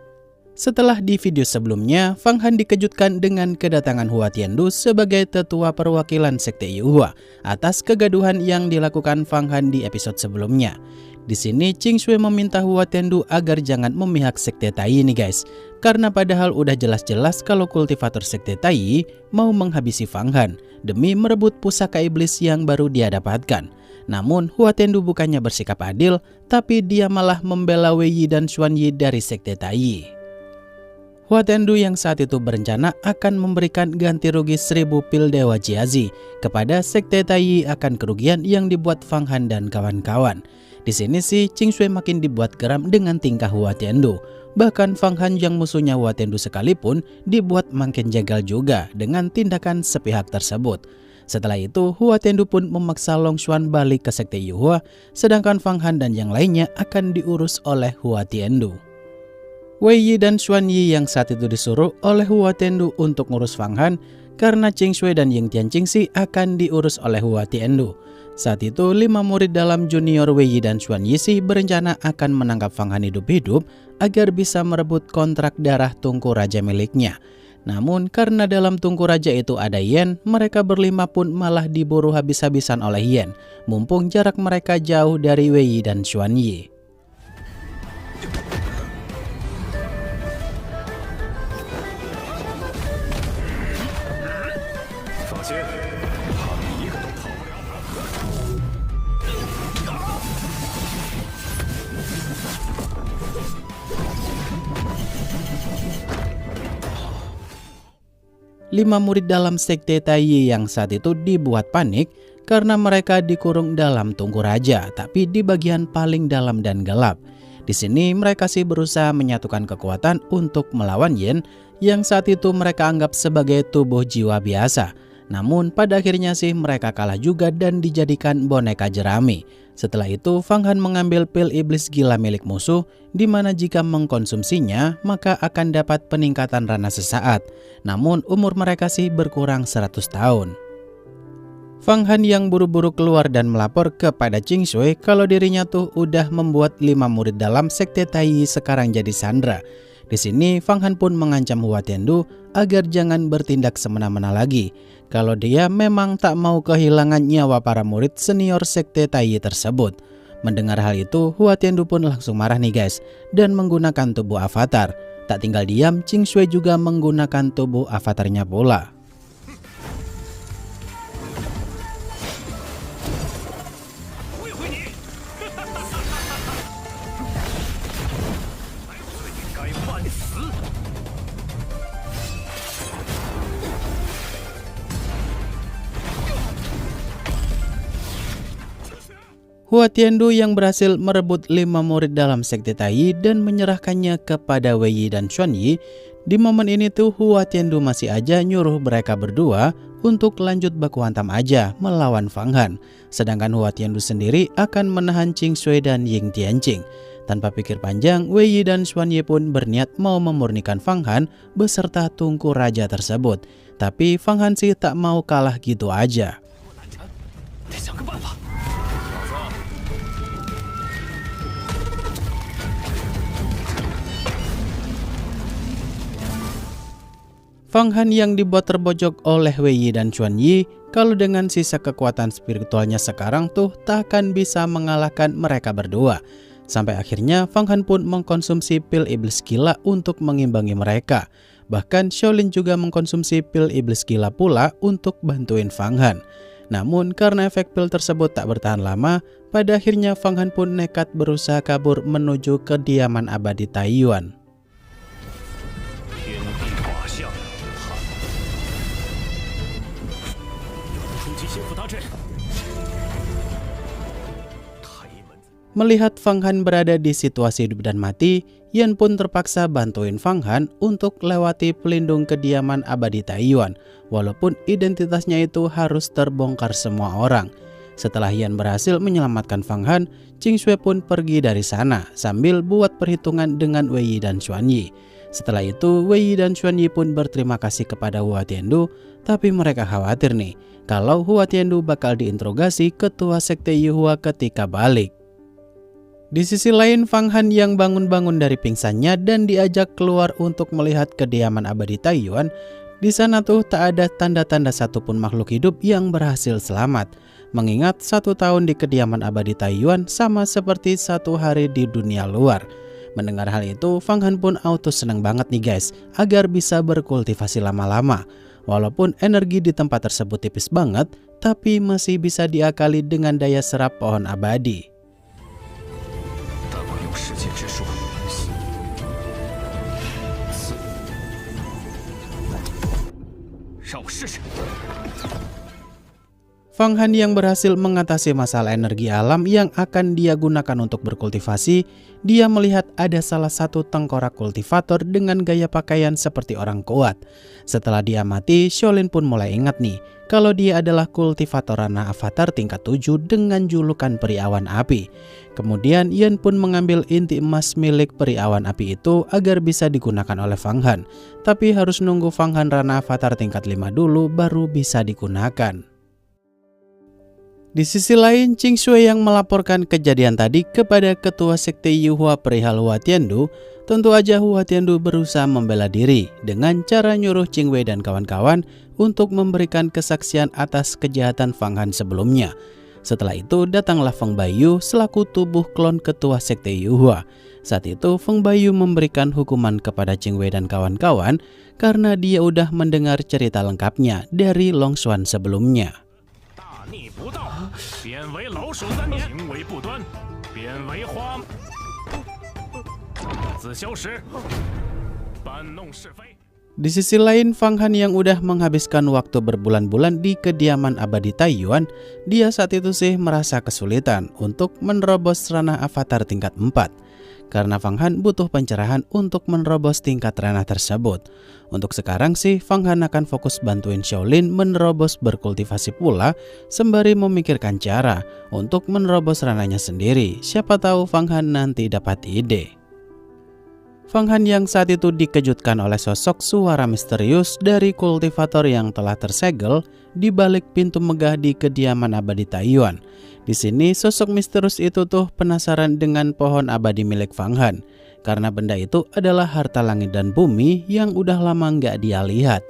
S1: Setelah di video sebelumnya, Fang Han dikejutkan dengan kedatangan Hua Tiandu sebagai tetua perwakilan Sekte Yuhua atas kegaduhan yang dilakukan Fang Han di episode sebelumnya. Di sini Qing Shui meminta Hua Tiandu agar jangan memihak Sekte Tai nih guys, karena padahal udah jelas-jelas kalau kultivator Sekte Tai mau menghabisi Fang Han demi merebut pusaka iblis yang baru dia dapatkan. Namun Hua Tiandu bukannya bersikap adil, tapi dia malah membela Wei Yi dan Xuan Yi dari Sekte Tai. Hua Tiandu yang saat itu berencana akan memberikan ganti rugi 1000 pil Dewa Jiazi kepada Sekte Tai akan kerugian yang dibuat Fang Han dan kawan-kawan. Di sini sih Qing Shui makin dibuat geram dengan tingkah Hua Tiandu. Bahkan Fang Han yang musuhnya Hua Tiandu sekalipun dibuat makin jagal juga dengan tindakan sepihak tersebut. Setelah itu Hua Tiandu pun memaksa Long Xuan balik ke Sekte Yuhua, sedangkan Fang Han dan yang lainnya akan diurus oleh Hua Tiandu. Wei Yi dan Xuan Yi yang saat itu disuruh oleh Hua Tiandu untuk ngurus Fang Han karena Qing Shui dan Ying Tianqing akan diurus oleh Hua Tiandu. Saat itu 5 murid dalam junior Wei Yi dan Xuan Yi berencana akan menangkap Fang Han hidup-hidup agar bisa merebut kontrak darah Tungku Raja miliknya. Namun karena dalam Tungku Raja itu ada Yen, mereka berlima pun malah diburu habis-habisan oleh Yen, mumpung jarak mereka jauh dari Wei Yi dan Xuan Yi. Lima murid dalam Sekte Tai yang saat itu dibuat panik karena mereka dikurung dalam Tungku Raja, tapi di bagian paling dalam dan gelap. Di sini mereka sih berusaha menyatukan kekuatan untuk melawan Yen yang saat itu mereka anggap sebagai tubuh jiwa biasa. Namun pada akhirnya sih mereka kalah juga dan dijadikan boneka jerami. Setelah itu Fang Han mengambil pil iblis gila milik musuh, di mana jika mengkonsumsinya maka akan dapat peningkatan rana sesaat. Namun umur mereka sih berkurang 100 tahun. Fang Han yang buru-buru keluar dan melapor kepada Qing Shui kalau dirinya tuh udah membuat 5 murid dalam Sekte Tai sekarang jadi sandera. Di sini Fang Han pun mengancam Hua Tiandu agar jangan bertindak semena-mena lagi, kalau dia memang tak mau kehilangan nyawa para murid senior Sekte Tai tersebut. Mendengar hal itu, Hua Tiandu pun langsung marah nih guys, dan menggunakan tubuh avatar. Tak tinggal diam, Qing Shui juga menggunakan tubuh avatarnya pula. Hua Tiandu yang berhasil merebut 5 murid dalam Sekte Tai dan menyerahkannya kepada Wei Yi dan Xuan Yi. Di momen ini tuh Hua Tiandu masih aja nyuruh mereka berdua untuk lanjut baku hantam aja melawan Fang Han. Sedangkan Hua Tiandu sendiri akan menahan Qing Shui dan Ying Tianqing. Tanpa pikir panjang, Wei Yi dan Xuan Yi pun berniat mau memurnikan Fang Han beserta Tungku Raja tersebut. Tapi Fang Han sih tak mau kalah gitu aja. Fang Han yang dibuat terbojok oleh Wei Yi dan Xuan Yi, kalau dengan sisa kekuatan spiritualnya sekarang tuh tak akan bisa mengalahkan mereka berdua. Sampai akhirnya Fang Han pun mengkonsumsi pil iblis gila untuk mengimbangi mereka. Bahkan Shaolin juga mengkonsumsi pil iblis gila pula untuk bantuin Fang Han. Namun karena efek pil tersebut tak bertahan lama, pada akhirnya Fang Han pun nekat berusaha kabur menuju kediaman abadi Taiyuan. Melihat Fang Han berada di situasi hidup dan mati, Yan pun terpaksa bantuin Fang Han untuk lewati pelindung kediaman abadi Taiyuan, walaupun identitasnya itu harus terbongkar semua orang. Setelah Yan berhasil menyelamatkan Fang Han, Qing Shui pun pergi dari sana sambil buat perhitungan dengan Wei Yi dan Xuan Yi. Setelah itu Wei Yi dan Xuan Yi pun berterima kasih kepada Hua Tiandu, tapi mereka khawatir nih kalau Hua Tiandu bakal diinterogasi ketua Sekte Yuhua ketika balik. Di sisi lain, Fang Han yang bangun-bangun dari pingsannya dan diajak keluar untuk melihat kediaman abadi Taiyuan. Di sana tuh tak ada tanda-tanda satupun makhluk hidup yang berhasil selamat. Mengingat 1 tahun di kediaman abadi Taiyuan sama seperti 1 hari di dunia luar. Mendengar hal itu, Fang Han pun auto seneng banget nih guys, agar bisa berkultivasi lama-lama. Walaupun energi di tempat tersebut tipis banget, tapi masih bisa diakali dengan daya serap pohon abadi. Fang Han yang berhasil mengatasi masalah energi alam yang akan dia gunakan untuk berkultivasi, dia melihat ada salah satu tengkorak kultivator dengan gaya pakaian seperti orang kuat. Setelah dia mati, Shaolin pun mulai ingat nih, kalau dia adalah kultivator ranah avatar tingkat 7 dengan julukan peri awan api. Kemudian Yan pun mengambil inti emas milik peri awan api itu agar bisa digunakan oleh Fang Han. Tapi harus nunggu Fang Han ranah avatar tingkat 5 dulu baru bisa digunakan. Di sisi lain, Qing Shui yang melaporkan kejadian tadi kepada ketua sekte Yuhua perihal Hua Tiandu. Tentu aja Hua Tiandu berusaha membela diri dengan cara nyuruh Qing Wei dan kawan-kawan untuk memberikan kesaksian atas kejahatan Fang Han sebelumnya. Setelah itu datanglah Feng Baiyu selaku tubuh klon ketua sekte Yuhua. Saat itu Feng Baiyu memberikan hukuman kepada Qing Wei dan kawan-kawan karena dia udah mendengar cerita lengkapnya dari Long Xuan sebelumnya. Di sisi lain, Fang Han yang udah menghabiskan waktu berbulan-bulan di kediaman abadi Taiyuan, dia saat itu sih merasa kesulitan untuk menerobos ranah avatar tingkat 4. Karena Fang Han butuh pencerahan untuk menerobos tingkat ranah tersebut. Untuk sekarang sih, Fang Han akan fokus bantuin Shaolin menerobos berkultivasi pula, sembari memikirkan cara untuk menerobos ranahnya sendiri. Siapa tahu Fang Han nanti dapat ide. Fang Han yang saat itu dikejutkan oleh sosok suara misterius dari kultivator yang telah tersegel di balik pintu megah di kediaman abadi Taiyuan. Di sini sosok misterius itu tuh penasaran dengan pohon abadi milik Fang Han, karena benda itu adalah harta langit dan bumi yang udah lama nggak dia lihat.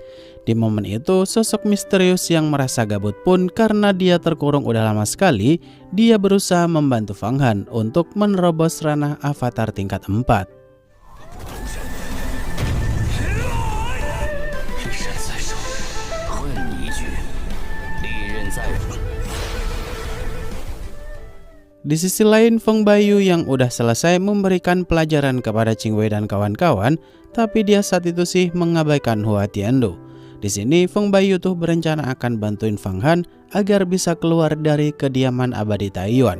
S1: Di momen itu sosok misterius yang merasa gabut pun karena dia terkurung udah lama sekali, dia berusaha membantu Fang Han untuk menerobos ranah avatar tingkat 4. Di sisi lain, Feng Baiyu yang udah selesai memberikan pelajaran kepada Qing Wei dan kawan-kawan, tapi dia saat itu sih mengabaikan Hua Tiandu. Di sini Feng Baiyu tuh berencana akan bantuin Fang Han agar bisa keluar dari kediaman abadi Taiyuan.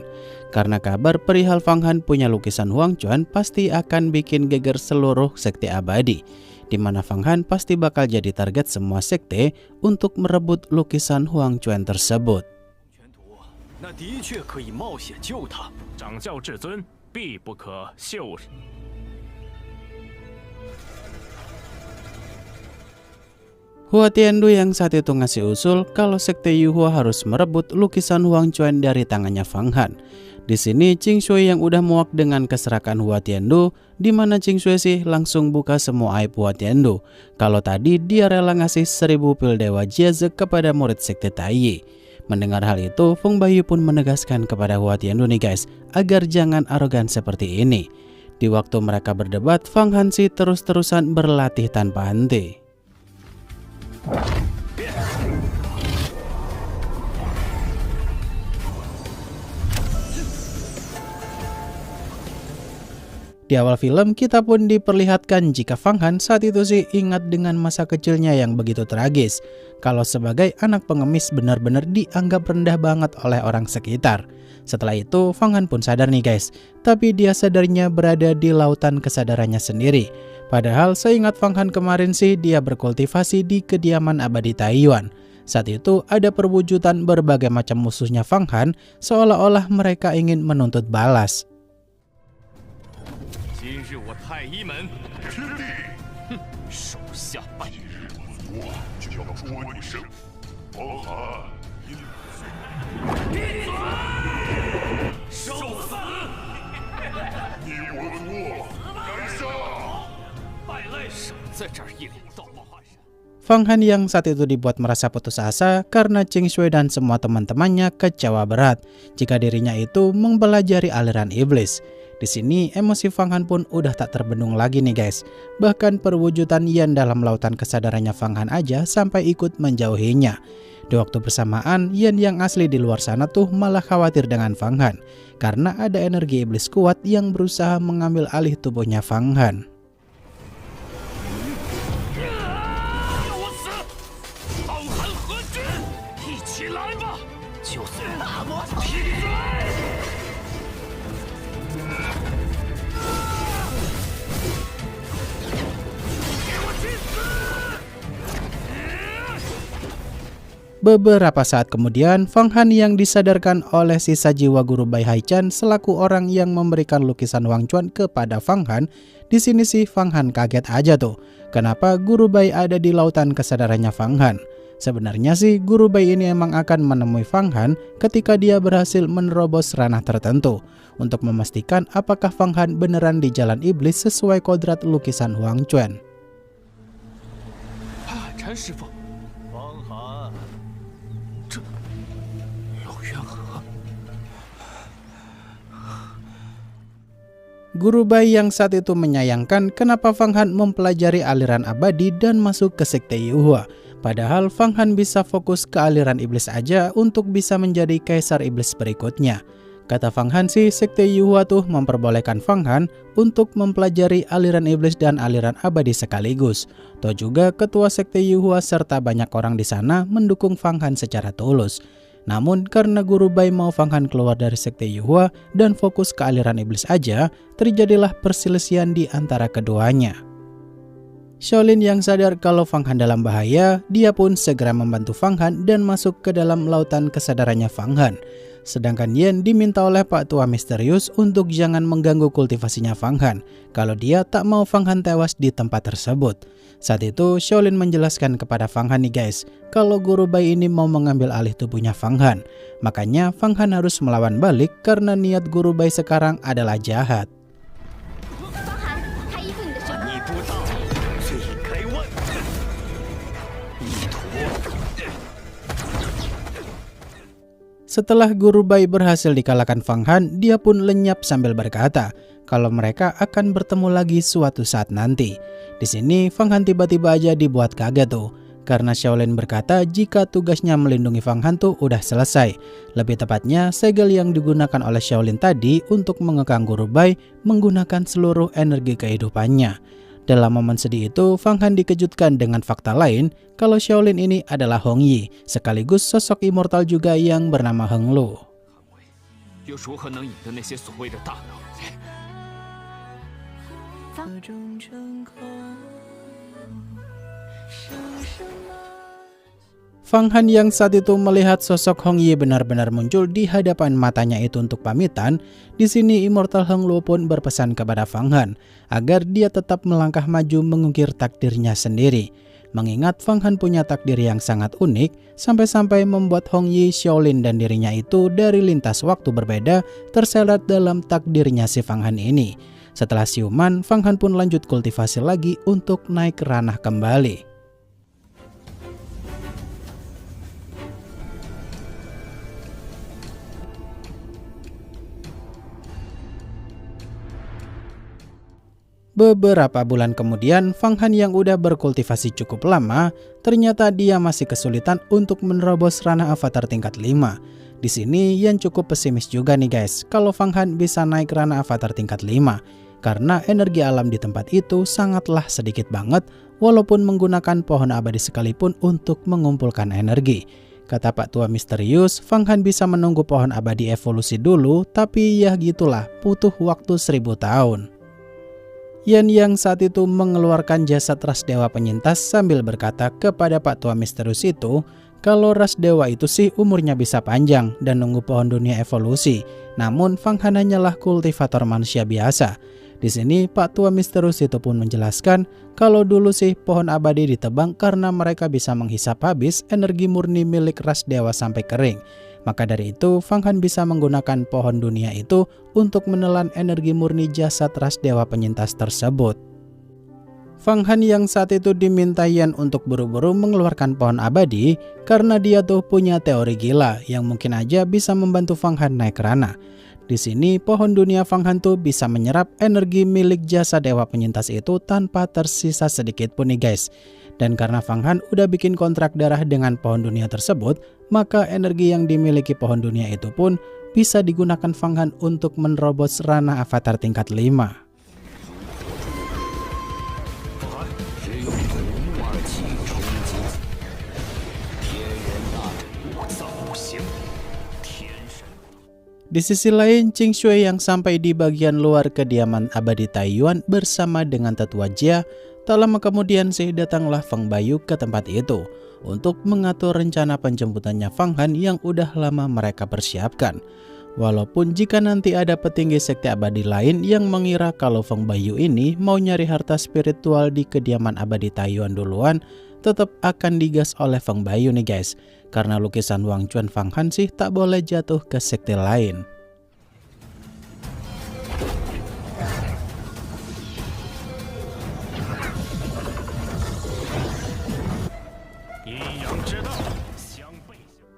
S1: Karena kabar perihal Fang Han punya lukisan Huang Quan pasti akan bikin geger seluruh sekte abadi, di mana Fang Han pasti bakal jadi target semua sekte untuk merebut lukisan Huang Quan tersebut.
S2: 那的确可以冒险救他。掌教至尊，必不可秀。
S1: Hua Tiandu yang saat itu ngasih usul kalau sekte Yuhua harus merebut lukisan Huang Quan dari tangannya Fang Han. Di sini Qing Shui yang udah muak dengan keserakan Hua Tiandu, di mana Qing Shui sih langsung buka semua aib Hua Tiandu. Kalau tadi dia rela ngasih 1000 pil dewa Jiaze kepada murid sekte Taiyi. Mendengar hal itu, Feng Baiyu pun menegaskan kepada Hua Tiandu nih guys, agar jangan arogan seperti ini. Di waktu mereka berdebat, Fang Han sih terus-terusan berlatih tanpa henti. Di awal film kita pun diperlihatkan jika Fang Han saat itu sih ingat dengan masa kecilnya yang begitu tragis. Kalau sebagai anak pengemis benar-benar dianggap rendah banget oleh orang sekitar. Setelah itu Fang Han pun sadar nih guys, tapi dia sadarnya berada di lautan kesadarannya sendiri. Padahal seingat Fang Han kemarin sih dia berkultivasi di kediaman abadi Taiyuan. Saat itu ada perwujudan berbagai macam musuhnya Fang Han, seolah-olah mereka ingin menuntut balas.
S2: 今日我太一门之地，哼，手下败坏。我就要捉你生，方寒，闭嘴！受死！你我错，该杀！败类，少在这儿一脸道貌岸然。
S1: Fang Han yang saat itu dibuat merasa putus asa karena Ching Shui dan semua teman-temannya kecewa berat jika dirinya itu mempelajari aliran iblis. Di sini emosi Fang Han pun udah tak terbendung lagi nih guys. Bahkan perwujudan Yan dalam lautan kesadarannya Fang Han aja sampai ikut menjauhinya. Di waktu bersamaan, Yan yang asli di luar sana tuh malah khawatir dengan Fang Han karena ada energi iblis kuat yang berusaha mengambil alih tubuhnya Fang Han. Beberapa saat kemudian, Fang Han yang disadarkan oleh sisa jiwa guru Bai Haichan selaku orang yang memberikan lukisan Wang Chuan kepada Fang Han. Di sini sih Fang Han kaget aja tuh. Kenapa guru Bai ada di lautan kesadarannya Fang Han? Sebenarnya sih guru Bai ini emang akan menemui Fang Han ketika dia berhasil menerobos ranah tertentu untuk memastikan apakah Fang Han beneran di jalan iblis sesuai kodrat lukisan Wang Chuan. Guru Bai yang saat itu menyayangkan kenapa Fang Han mempelajari aliran abadi dan masuk ke sekte Yuhua. Padahal Fang Han bisa fokus ke aliran iblis aja untuk bisa menjadi kaisar iblis berikutnya. Kata Fang Han sih, sekte Yuhua tuh memperbolehkan Fang Han untuk mempelajari aliran iblis dan aliran abadi sekaligus. Toh juga ketua sekte Yuhua serta banyak orang di sana mendukung Fang Han secara tulus. Namun karena guru Bai mau Fang Han keluar dari sekte Yuhua dan fokus ke aliran iblis aja, terjadilah perselisihan di antara keduanya. Shaolin yang sadar kalau Fang Han dalam bahaya, dia pun segera membantu Fang Han dan masuk ke dalam lautan kesadarannya Fang Han. Sedangkan Yan diminta oleh Pak Tua misterius untuk jangan mengganggu kultivasinya Fang Han kalau dia tak mau Fang Han tewas di tempat tersebut. Saat itu Shaolin menjelaskan kepada Fang Han nih guys, kalau guru Bai ini mau mengambil alih tubuhnya Fang Han. Makanya Fang Han harus melawan balik karena niat guru Bai sekarang adalah jahat. Setelah guru Bai berhasil dikalahkan Fang Han, dia pun lenyap sambil berkata kalau mereka akan bertemu lagi suatu saat nanti. Di sini Fang Han tiba-tiba aja dibuat kaget tuh, karena Shaolin berkata jika tugasnya melindungi Fang Han tuh udah selesai. Lebih tepatnya, segel yang digunakan oleh Shaolin tadi untuk mengekang guru Bai menggunakan seluruh energi kehidupannya. Dalam momen sedih itu, Fang Han dikejutkan dengan fakta lain kalau Shaolin ini adalah Hong Yi, sekaligus sosok immortal juga yang bernama Heng Lu. Fang Han yang saat itu melihat sosok Hong Yi benar-benar muncul di hadapan matanya itu untuk pamitan. Di sini Immortal Heng Lu pun berpesan kepada Fang Han agar dia tetap melangkah maju mengukir takdirnya sendiri. Mengingat Fang Han punya takdir yang sangat unik, sampai-sampai membuat Hong Yi, Shaolin dan dirinya itu dari lintas waktu berbeda terseret dalam takdirnya si Fang Han ini. Setelah siuman, Fang Han pun lanjut kultivasi lagi untuk naik ranah kembali. Beberapa bulan kemudian, Fang Han yang udah berkultivasi cukup lama, ternyata dia masih kesulitan untuk menerobos ranah avatar tingkat 5. Di sini Yan cukup pesimis juga nih guys, kalau Fang Han bisa naik ranah avatar tingkat 5. Karena energi alam di tempat itu sangatlah sedikit banget, walaupun menggunakan pohon abadi sekalipun untuk mengumpulkan energi. Kata Pak Tua misterius, Fang Han bisa menunggu pohon abadi evolusi dulu, tapi ya gitulah, butuh waktu 1000 tahun. Yan yang saat itu mengeluarkan jasad ras dewa penyintas sambil berkata kepada Pak Tua misterius itu kalau ras dewa itu sih umurnya bisa panjang dan nunggu pohon dunia evolusi. Namun Fang Han hanyalah kultivator manusia biasa. Di sini Pak Tua misterius itu pun menjelaskan kalau dulu sih pohon abadi ditebang karena mereka bisa menghisap habis energi murni milik ras dewa sampai kering. Maka dari itu, Fang Han bisa menggunakan pohon dunia itu untuk menelan energi murni jasad ras dewa penyintas tersebut. Fang Han yang saat itu diminta Yan untuk buru-buru mengeluarkan pohon abadi karena dia tuh punya teori gila yang mungkin aja bisa membantu Fang Han naik rana. Di sini pohon dunia Fang Han tuh bisa menyerap energi milik jasa dewa penyintas itu tanpa tersisa sedikit pun nih guys. Dan karena Fang Han udah bikin kontrak darah dengan pohon dunia tersebut, maka energi yang dimiliki pohon dunia itu pun bisa digunakan Fang Han untuk menerobos rana avatar tingkat 5. Di sisi lain, Qing Shui yang sampai di bagian luar kediaman abadi Taiyuan bersama dengan tetua Jia, tak lama kemudian sih datanglah Feng Bayu ke tempat itu untuk mengatur rencana penjemputannya Fang Han yang udah lama mereka persiapkan. Walaupun jika nanti ada petinggi sekte abadi lain yang mengira kalau Feng Bayu ini mau nyari harta spiritual di kediaman abadi Taiyuan duluan, tetap akan digas oleh Feng Bayu nih guys. Karena lukisan Wang Chuan Fang Han sih tak boleh jatuh ke sekte lain.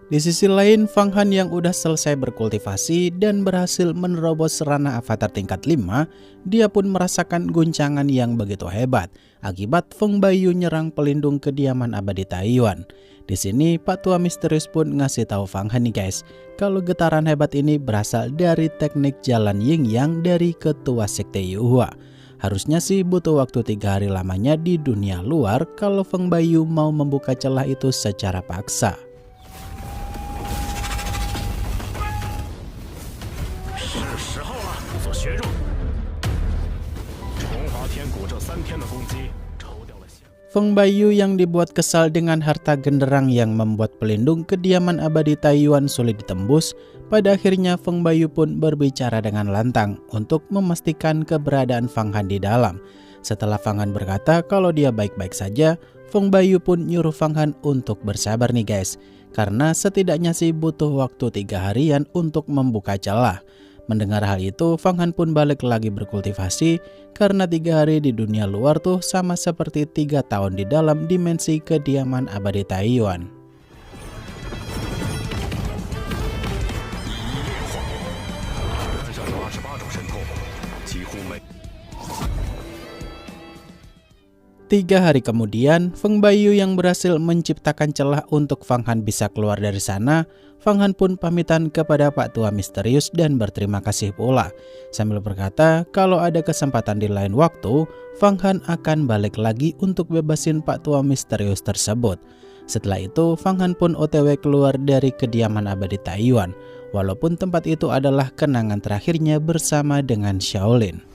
S1: Di sisi lain, Fang Han yang udah selesai berkultivasi dan berhasil menerobos rana avatar tingkat 5, dia pun merasakan guncangan yang begitu hebat akibat Feng Bayu nyerang pelindung kediaman abadi Taiyuan. Di sini Pak Tua misterius pun ngasih tahu Fang Han nih guys, kalau getaran hebat ini berasal dari teknik jalan yin yang dari ketua sekte Yuhua. Harusnya sih butuh waktu 3 hari lamanya di dunia luar kalau Feng Bayu mau membuka celah itu secara paksa. Feng Bayu yang dibuat kesal dengan harta genderang yang membuat pelindung kediaman abadi Taiyuan sulit ditembus, pada akhirnya Feng Bayu pun berbicara dengan lantang untuk memastikan keberadaan Fang Han di dalam. Setelah Fang Han berkata kalau dia baik-baik saja, Feng Bayu pun nyuruh Fang Han untuk bersabar nih guys, karena setidaknya sih butuh waktu 3 harian untuk membuka celah. Mendengar hal itu, Fang Han pun balik lagi berkultivasi karena 3 hari di dunia luar tuh sama seperti 3 tahun di dalam dimensi kediaman abadi Taiyuan. Tiga hari kemudian, Feng Bayu yang berhasil menciptakan celah untuk Fang Han bisa keluar dari sana. Fang Han pun pamitan kepada Pak Tua misterius dan berterima kasih pula, sambil berkata kalau ada kesempatan di lain waktu, Fang Han akan balik lagi untuk bebasin Pak Tua misterius tersebut. Setelah itu, Fang Han pun OTW keluar dari kediaman abadi Taiyuan, walaupun tempat itu adalah kenangan terakhirnya bersama dengan Shaolin.